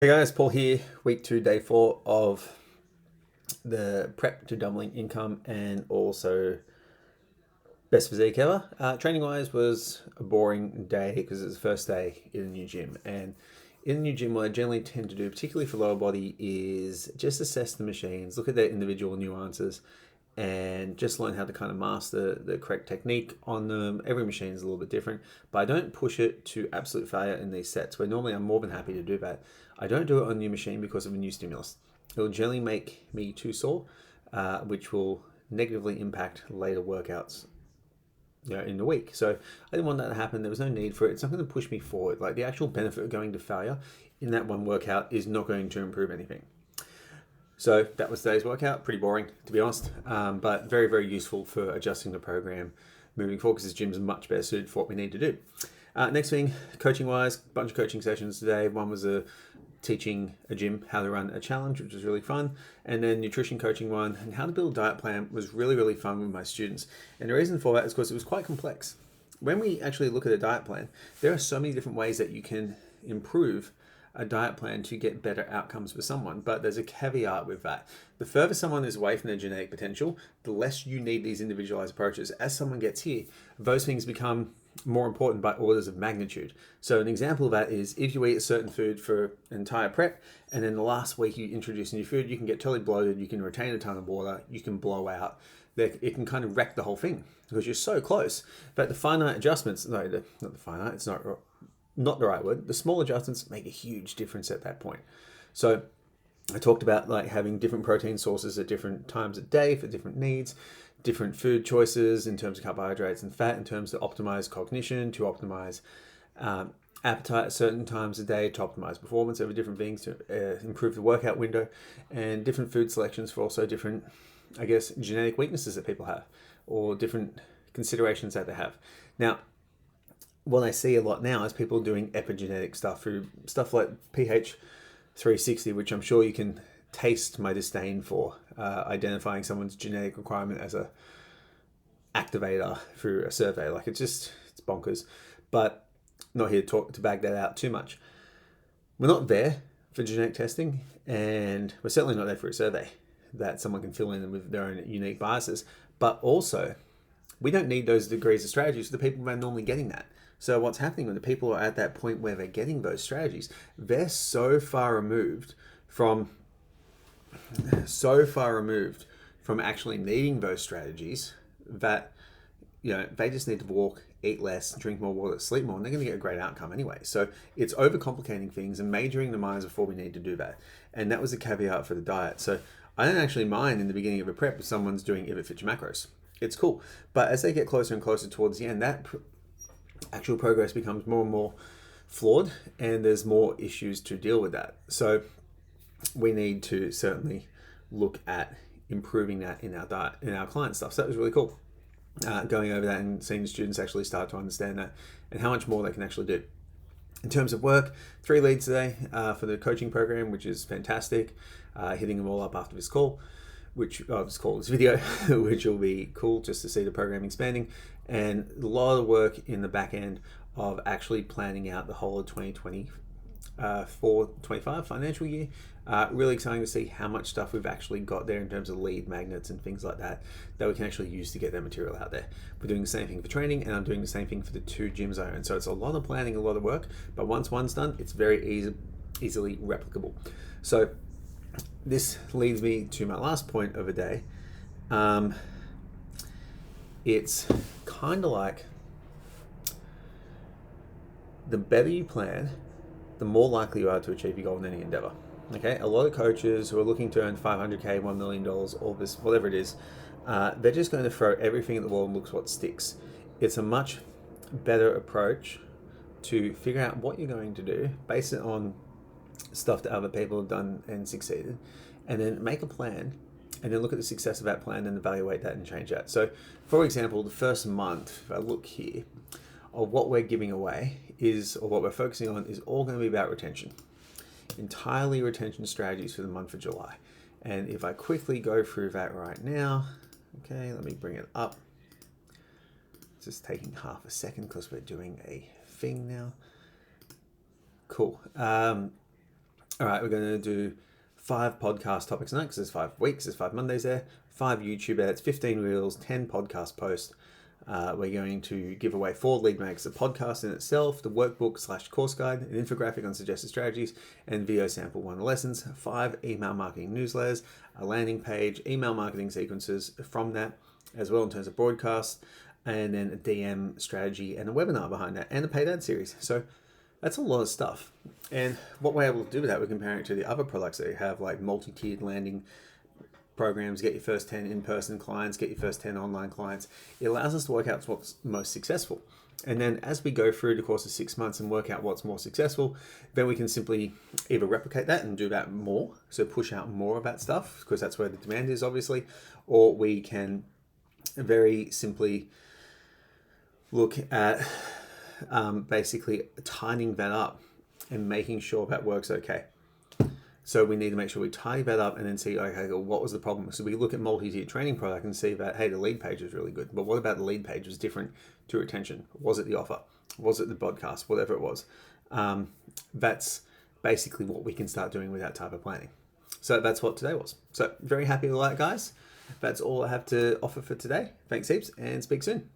Hey guys, Paul here. Week 2, day 4 of the prep to doubling income and also best physique ever. Training wise was a boring day because it's the first day in a new gym. And in a new gym, what I generally tend to do, particularly for lower body, is just assess the machines, look at their individual nuances, and just learn how to kind of master the correct technique on them. Every machine is a little bit different, but I don't push it to absolute failure in these sets where normally I'm more than happy to do that. I don't do it on a new machine because of a new stimulus. It will generally make me too sore, which will negatively impact later workouts in the week. So I didn't want that to happen. There was no need for it. It's not going to push me forward. Like the actual benefit of going to failure in that one workout is not going to improve anything. So that was today's workout. Pretty boring, to be honest, but very, very useful for adjusting the program moving forward because this gym is much better suited for what we need to do. Next thing, coaching-wise, bunch of coaching sessions today. One was teaching a gym how to run a challenge, which was really fun. And then nutrition coaching one and how to build a diet plan was really, really fun with my students. And the reason for that is because it was quite complex. When we actually look at a diet plan, there are so many different ways that you can improve a diet plan to get better outcomes for someone. But there's a caveat with that. The further someone is away from their genetic potential, the less you need these individualized approaches. As someone gets here, those things become more important by orders of magnitude. So an example of that is if you eat a certain food for an entire prep and then the last week you introduce new food, you can get totally bloated, you can retain a ton of water, you can blow out. It can kind of wreck the whole thing because you're so close. But the finite adjustments, not the finite, it's not the right word. The small adjustments make a huge difference at that point. So I talked about like having different protein sources at different times of day for different needs, different food choices in terms of carbohydrates and fat, in terms of optimize cognition, to optimize appetite at certain times of day, to optimize performance over different things, to improve the workout window, and different food selections for also different, I guess, genetic weaknesses that people have or different considerations that they have. Now, what I see a lot now is people doing epigenetic stuff through stuff like pH 360, which I'm sure you can taste my disdain for, identifying someone's genetic requirement as a activator through a survey. Like it's bonkers. But not here to bag that out too much. We're not there for genetic testing, and we're certainly not there for a survey that someone can fill in with their own unique biases. But also, we don't need those degrees of strategies for the people who are normally getting that. So what's happening when the people are at that point where they're getting those strategies, they're so far removed from actually needing those strategies that they just need to walk, eat less, drink more water, sleep more, and they're going to get a great outcome anyway. So it's overcomplicating things and majoring the minds before we need to do that. And that was the caveat for the diet. So I don't actually mind in the beginning of a prep if someone's doing if it fits your macros. It's cool. But as they get closer and closer towards the end, that actual progress becomes more and more flawed, and there's more issues to deal with that. So we need to certainly look at improving that in our diet, in our client stuff. So that was really cool. Going over that and seeing the students actually start to understand that and how much more they can actually do. In terms of work, 3 leads today for the coaching program, which is fantastic. Hitting them all up after this call, this video, which will be cool just to see the program expanding, and a lot of work in the back end of actually planning out the whole of 2024-25 financial year. Really exciting to see how much stuff we've actually got there in terms of lead magnets and things like that we can actually use to get that material out there. We're doing the same thing for training, and I'm doing the same thing for the 2 gyms I own. So it's a lot of planning, a lot of work, but once one's done, it's very easily replicable. So this leads me to my last point of the day. It's kind of like the better you plan, the more likely you are to achieve your goal in any endeavor. Okay, a lot of coaches who are looking to earn $500K, $1 million, all this, whatever it is, they're just going to throw everything at the wall and look what sticks. It's a much better approach to figure out what you're going to do, base it on stuff that other people have done and succeeded, and then make a plan, and then look at the success of that plan and evaluate that and change that. So, for example, the first month, if I look here, of what we're giving away or what we're focusing on is all going to be about retention. Entirely retention strategies for the month of July. And if I quickly go through that right now, okay, let me bring it up. It's just taking half a second because we're doing a thing now. Cool. All right, we're going to do 5 podcast topics a night because there's 5 weeks, there's 5 Mondays there, 5 YouTube edits, 15 reels, 10 podcast posts. We're going to give away 4 lead magnets, a podcast in itself, the workbook / course guide, an infographic on suggested strategies, and video sample 1 lessons, 5 email marketing newsletters, a landing page, email marketing sequences from that as well in terms of broadcast, and then a DM strategy and a webinar behind that, and a paid ad series. So that's a lot of stuff. And what we're able to do with that, we're comparing it to the other products that you have, like multi-tiered landing programs, get your first 10 in-person clients, get your first 10 online clients. It allows us to work out what's most successful. And then as we go through the course of 6 months and work out what's more successful, then we can simply either replicate that and do that more, so push out more of that stuff, because that's where the demand is, obviously, or we can very simply look at basically tightening that up and making sure that works okay. So we need to make sure we tidy that up and then see, okay, well, what was the problem? So we look at multi-tier training product and see that, hey, the lead page is really good. But what about the lead page was different to retention? Was it the offer? Was it the podcast? Whatever it was. That's basically what we can start doing with that type of planning. So that's what today was. So very happy with that, guys. That's all I have to offer for today. Thanks heaps and speak soon.